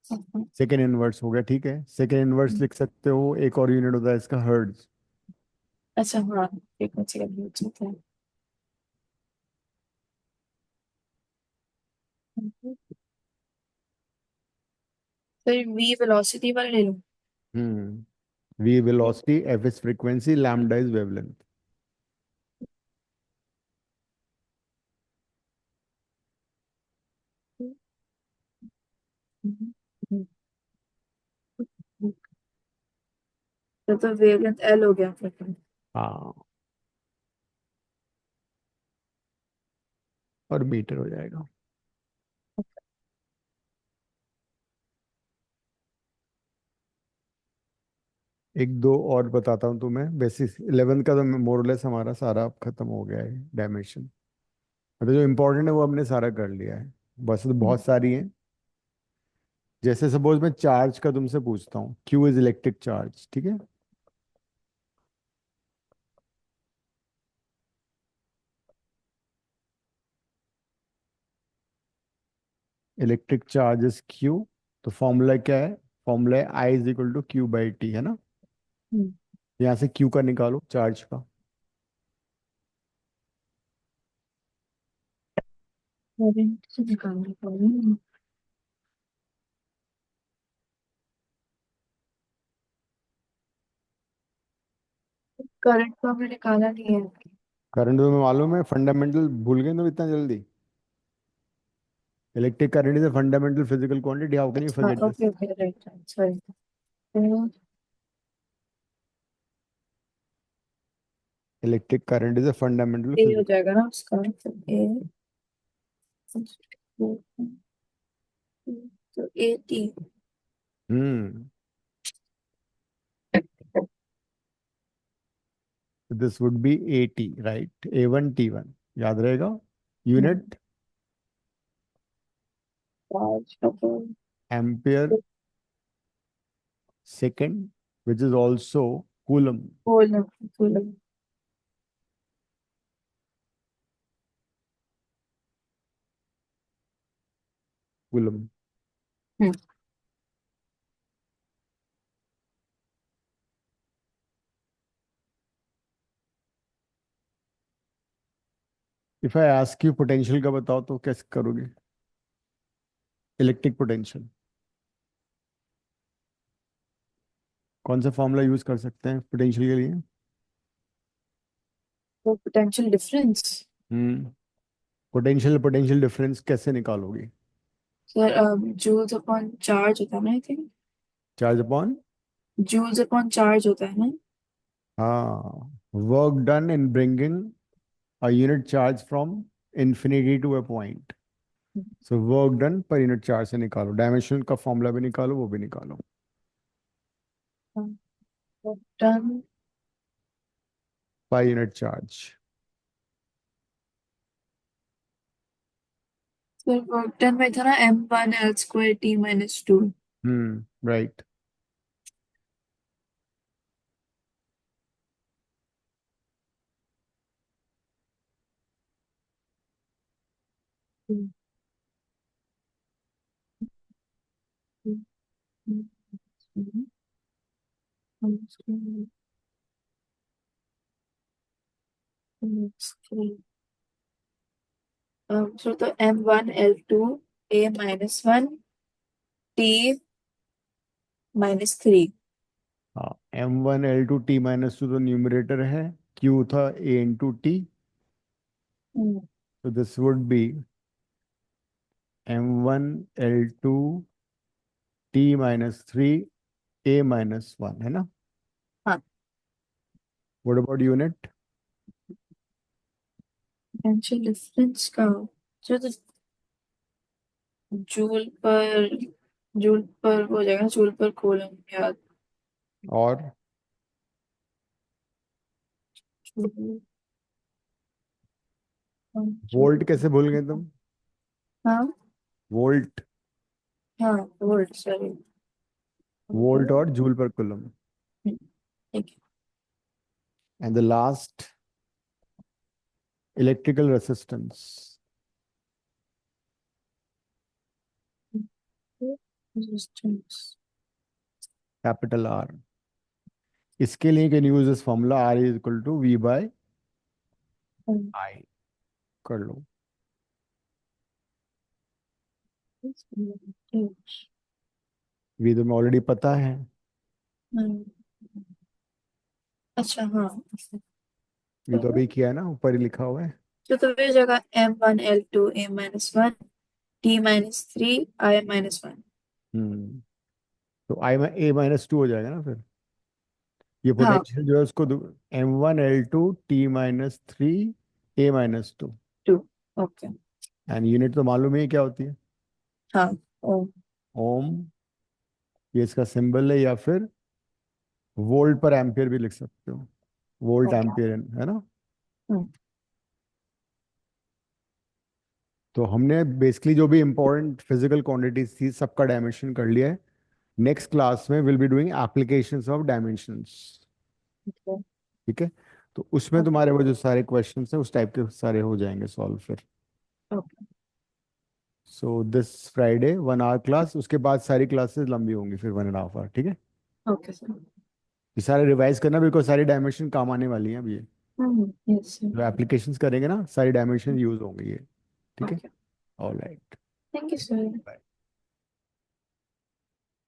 हाँ। सेकेंड इनवर्स हो गया, ठीक है, सेकेंड इनवर्स लिख सकते हो। एक और यूनिट होता है इसका, हर्ट्ज। अच्छा हाँ, फ्रीक्वेंसी का भी हो सकता है। फिर V वेलोसिटी वाला ले लूँ। V velocity, F is frequency, lambda is wavelength. तो वेवलेंथ L हो गया फिर। हाँ, और मीटर हो जाएगा। एक दो और बताता हूँ तुम्हें, बेसिस 11th का तो मोरलेस हमारा सारा अब खत्म हो गया है, डायमेंशन। मतलब जो इम्पोर्टेंट है वो हमने सारा कर लिया है, बस तो बहुत सारी हैं। जैसे सपोज मैं चार्ज का तुमसे पूछता हूँ, Q इज इलेक्ट्रिक चार्ज, ठीक है। इलेक्ट्रिक चार्ज इज Q, तो फॉर्मूला क्या है? फॉर्मूला है I is equal to Q/T, है ना। यहाँ से Q का निकालो, चार्ज का। करंट से निकालना पड़ेगा। करंट को हमने निकाला नहीं है। करंट तुम्हें मालूम है, फंडामेंटल भूल गए तुम इतना जल्दी? Electric current is a fundamental physical quantity, how can you हाँ forget this? Okay okay right sorry. तो electric current is a fundamental ए हो फिजिकल। जाएगा ना उसका, तो ए। तो A T। Hmm. This would be AT, right, A1 T1, याद रहेगा। यूनिट चार्ज का तो ampere second, which is also coulomb. Coulomb. Coulomb. Coulomb. Hmm. If I ask you potential का बताओ, तो कैसे करोगे? इलेक्ट्रिक पोटेंशियल, कौन सा फॉर्मूला यूज कर सकते हैं पोटेंशियल के लिए? तो पोटेंशियल डिफरेंस। हम्म पोटेंशियल पोटेंशियल डिफरेंस कैसे निकालोगी? सर जूल्स अपॉन चार्ज होता है ना, I think. Charge upon, joules upon charge होता है ना। हाँ, work done in bringing a unit charge from infinity to a point. So work done per unit charge से निकालो, डायमेंशन का फॉर्मूला भी निकालो, वो भी निकालो। Done. Per unit charge. Sir work done में था ना m1 L2 T-2। Right. Sir तो m1 L2 A-1 T-3। हाँ, m1 L2 T-2 तो न्यूमरेटर है, q था a × t, तो this would be m1 L2 T-3 A-1, है ना? हाँ। What about unit? Potential difference का जो तो जूल पर जूल पर वो हो जाएगा, जूल पर कूलम याद। और जूल वोल्ट जूल कैसे भूल गए तुम? हाँ। वोल्ट। हाँ वोल्ट, सॉरी। वोल्ट और जूल पर कूलम। ठीक and the last, electrical resistance, है। रेजिस्टेंस। Capital R. इसके लिए can use this formula, R = V/I। कर लो। वी तो मैं ऑलरेडी पता है। अच्छा हाँ। वी तो अभी किया है ना, ऊपर ही लिखा हुआ है। तो ये जगह m1 L2 A-1 T-3 I-1। तो A-2 हो जाएगा ना फिर। ये हाँ। पोटेंशियल जो है उसको m1L2 T-3 A-2। 2। Okay. And unit तो मालूम ही है क्या होती है। हाँ। ओ। ओम, ये इसका सिंबल है, या फिर वोल्ट पर एम्पियर भी लिख सकते हो। Volt okay. एम्पियर है ना? तो हमने बेसिकली जो भी इंपॉर्टेंट फिजिकल क्वांटिटीज थी सबका डायमेंशन कर लिया है। नेक्स्ट क्लास में will be doing applications of dimensions. ठीक है? तो उसमें तुम्हारे वो जो सारे क्वेश्चंस हैं उस टाइप के सारे हो जाएंगे सॉल्व फिर। Okay. So this Friday 1 hour class, उसके बाद सारी क्लासेस लंबी होंगी फिर 1.5 आवर। ठीक है? Okay sir. ये सारे रिवाइज करना, बिकॉज सारी डायमेंशन काम आने वाली हैं अब ये। यस जो सर। एप्लीकेशंस करेंगे ना, सारी डायमेंशन यूज होंगे ये। ठीक है? Okay. All right. Thank you sir.